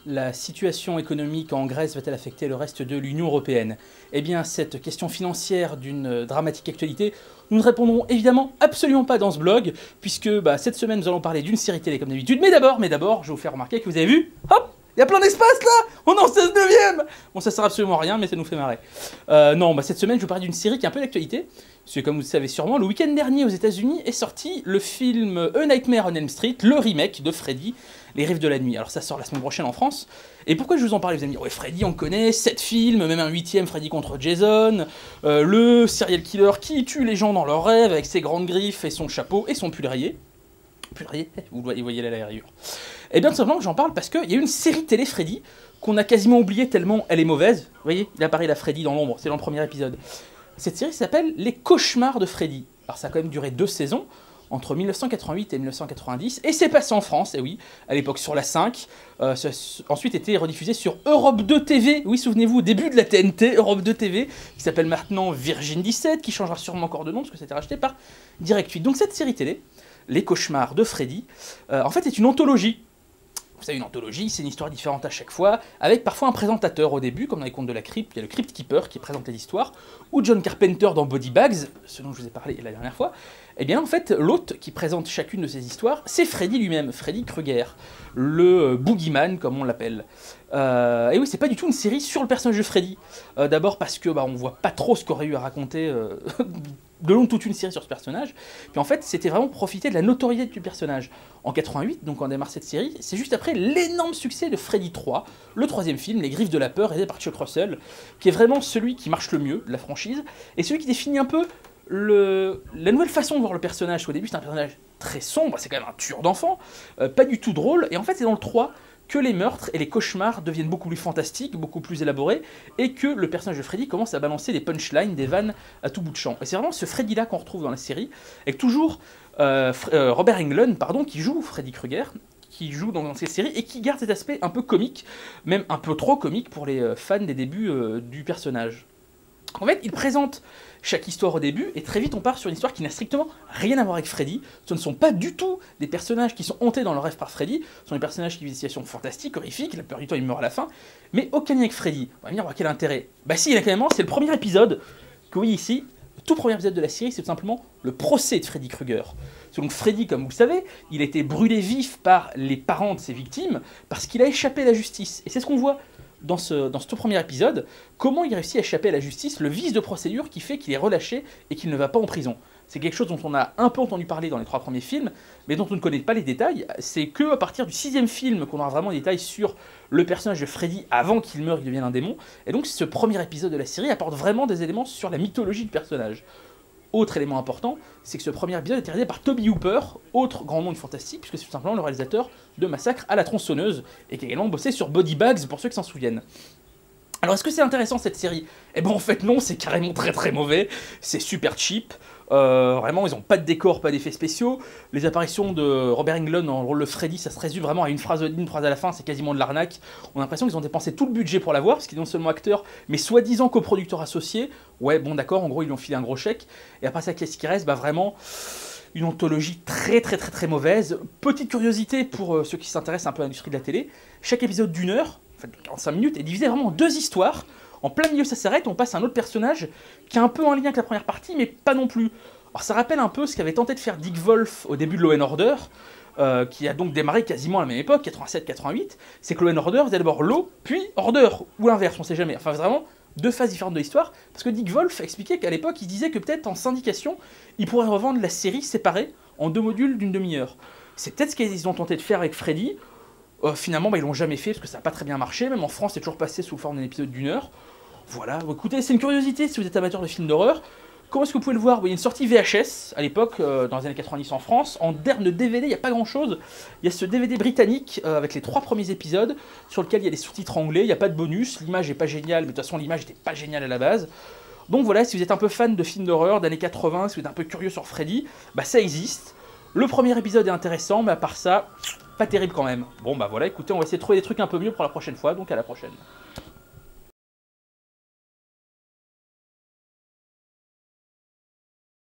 La situation économique en Grèce va-t-elle affecter le reste de l'Union européenne? Eh bien, cette question financière d'une dramatique actualité, nous ne répondrons évidemment absolument pas dans ce blog, puisque cette semaine nous allons parler d'une série télé comme d'habitude, mais d'abord, je vais vous faire remarquer que vous avez vu, hop, il y a plein d'espace là. On est en 16/9. Bon, ça sert absolument à rien, mais ça nous fait marrer. Cette semaine, je vais vous parler d'une série qui est un peu d'actualité. Parce que, comme vous le savez sûrement, le week-end dernier aux États-Unis est sorti le film A Nightmare on Elm Street, le remake de Freddy, Les Rives de la Nuit. Alors, ça sort la semaine prochaine en France. Et pourquoi je vous en parle? Vous allez me dire, ouais, Freddy, on connaît, 7 films, même un 8e, Freddy contre Jason, le serial killer qui tue les gens dans leurs rêves avec ses grandes griffes et son chapeau et son pull rayé. Vous voyez là la rayure. Et bien tout simplement j'en parle parce qu'il y a une série télé Freddy qu'on a quasiment oubliée tellement elle est mauvaise. Vous voyez, il apparaît la Freddy dans l'ombre, c'est dans le premier épisode. Cette série s'appelle Les Cauchemars de Freddy. Alors ça a quand même duré 2 saisons, entre 1988 et 1990, et c'est passé en France, et oui, à l'époque sur la 5, ça a ensuite été rediffusé sur Europe 2 TV, oui, souvenez-vous, au début de la TNT, Europe 2 TV, qui s'appelle maintenant Virgin 17, qui changera sûrement encore de nom, parce que c'était racheté par Direct 8. Donc cette série télé, Les Cauchemars de Freddy, en fait est une anthologie. Vous savez, une anthologie, c'est une histoire différente à chaque fois, avec parfois un présentateur au début, comme dans les contes de la crypte, il y a le Crypt Keeper qui présente les histoires, ou John Carpenter dans Body Bags, ce dont je vous ai parlé la dernière fois. Et bien en fait, l'hôte qui présente chacune de ces histoires, c'est Freddy lui-même, Freddy Krueger, le boogeyman comme on l'appelle. Et oui, c'est pas du tout une série sur le personnage de Freddy. D'abord parce que on voit pas trop ce qu'aurait eu à raconter de long de toute une série sur ce personnage. Puis en fait, c'était vraiment profiter de la notoriété du personnage. En 88, donc quand on démarre cette série, c'est juste après l'énorme succès de Freddy 3, le 3e film, Les Griffes de la Peur, réalisé par Chuck Russell, qui est vraiment celui qui marche le mieux de la franchise, et celui qui définit un peu la nouvelle façon de voir le personnage. Au début, c'est un personnage très sombre, c'est quand même un tueur d'enfants, pas du tout drôle, et en fait, c'est dans le 3 que les meurtres et les cauchemars deviennent beaucoup plus fantastiques, beaucoup plus élaborés, et que le personnage de Freddy commence à balancer des punchlines, des vannes à tout bout de champ. Et c'est vraiment ce Freddy-là qu'on retrouve dans la série, avec toujours Robert Englund, qui joue Freddy Krueger, qui joue dans ces séries, et qui garde cet aspect un peu comique, même un peu trop comique pour les fans des débuts du personnage. En fait, il présente chaque histoire au début, et très vite on part sur une histoire qui n'a strictement rien à voir avec Freddy. Ce ne sont pas du tout des personnages qui sont hantés dans leur rêve par Freddy, ce sont des personnages qui vivent des situations fantastiques, horrifiques, la plupart du temps ils meurent à la fin, mais aucun lien avec Freddy. On va me dire, quel intérêt? Bah si, il y en a quand même un, c'est le premier épisode, que vous voyez ici, le tout premier épisode de la série, c'est tout simplement le procès de Freddy Krueger. Donc Freddy, comme vous le savez, il a été brûlé vif par les parents de ses victimes, parce qu'il a échappé à la justice. Et c'est ce qu'on voit dans ce tout premier épisode, comment il réussit à échapper à la justice, le vice de procédure qui fait qu'il est relâché et qu'il ne va pas en prison. C'est quelque chose dont on a un peu entendu parler dans les 3 premiers films, mais dont on ne connaît pas les détails. C'est que à partir du 6e film qu'on aura vraiment des détails sur le personnage de Freddy avant qu'il meure, il devienne un démon. Et donc ce premier épisode de la série apporte vraiment des éléments sur la mythologie du personnage. Autre élément important, c'est que ce premier épisode est réalisé par Toby Hooper, autre grand nom du fantastique, puisque c'est tout simplement le réalisateur de Massacre à la tronçonneuse, et qui a également bossé sur Body Bags, pour ceux qui s'en souviennent. Alors est-ce que c'est intéressant cette série? Eh ben en fait non, c'est carrément très très mauvais, c'est super cheap, vraiment ils ont pas de décor, pas d'effets spéciaux, les apparitions de Robert Englund dans le rôle de Freddy, ça se résume vraiment à une phrase à la fin, c'est quasiment de l'arnaque. On a l'impression qu'ils ont dépensé tout le budget pour l'avoir, parce qu'il est non seulement acteur, mais soi-disant coproducteur associé. Ouais bon d'accord, en gros ils lui ont filé un gros chèque, et après ça qu'est-ce qui reste? Vraiment une anthologie très très très très mauvaise. Petite curiosité pour ceux qui s'intéressent un peu à l'industrie de la télé, chaque épisode d'1 heure, en 45 minutes, est divisé vraiment en 2 histoires. En plein milieu ça s'arrête, on passe à un autre personnage qui a un peu un lien avec la première partie, mais pas non plus. Alors ça rappelle un peu ce qu'avait tenté de faire Dick Wolf au début de Law & Order, qui a donc démarré quasiment à la même époque, 87-88, c'est que Law & Order faisait d'abord Law, puis Order, ou l'inverse, on sait jamais. Enfin vraiment 2 phases différentes de l'histoire, parce que Dick Wolf expliquait qu'à l'époque il disait que peut-être en syndication, il pourrait revendre la série séparée en 2 modules d'une demi-heure. C'est peut-être ce qu'ils ont tenté de faire avec Freddy. Finalement, ils l'ont jamais fait parce que ça n'a pas très bien marché. Même en France, c'est toujours passé sous forme d'un épisode d'1 heure. Voilà, écoutez, c'est une curiosité si vous êtes amateur de films d'horreur. Comment est-ce que vous pouvez le voir? Il y a une sortie VHS à l'époque, dans les années 90 en France. En termes de DVD, il n'y a pas grand-chose. Il y a ce DVD britannique avec les 3 premiers épisodes sur lequel il y a des sous-titres anglais. Il n'y a pas de bonus. L'image n'est pas géniale, mais de toute façon, l'image n'était pas géniale à la base. Donc voilà, si vous êtes un peu fan de films d'horreur d'années 80, si vous êtes un peu curieux sur Freddy, ça existe. Le premier épisode est intéressant, mais à part ça, pas terrible quand même. Bon voilà, écoutez, on va essayer de trouver des trucs un peu mieux pour la prochaine fois, donc à la prochaine.